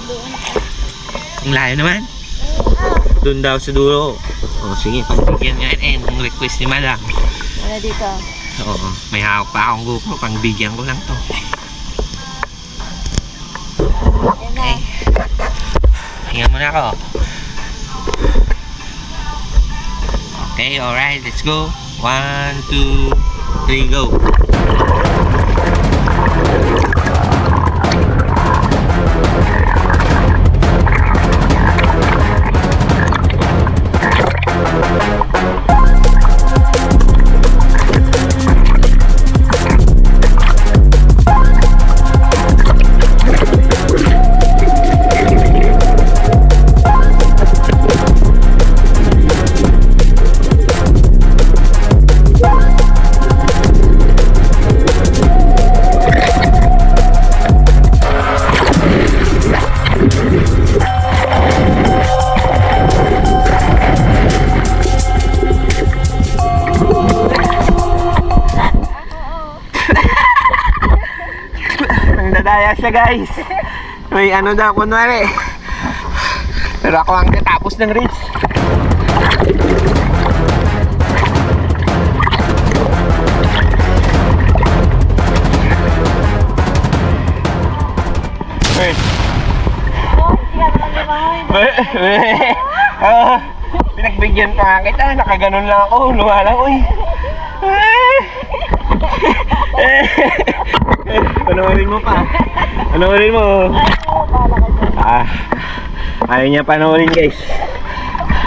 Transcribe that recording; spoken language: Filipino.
Ang layo naman. Doon daw sa dulo. O sige, pagbigyan nga yan. Ang request ni Madam. Wala dito. Oo, may hawak pa akong GoPro. Pangbigyan ko lang to. Okay. Hinga muna ako. Okay, alright. Let's go. 1, 2, 3, go. Nagdadaya siya, guys. May ano daw, kunwari. Pero ako ang natapos ng race. Pinagbigyan pa kita. Nakaganon lang ako. Lumalang, uy. Panoorin mo pa. Panoorin mo. Ayaw niya panoorin, guys.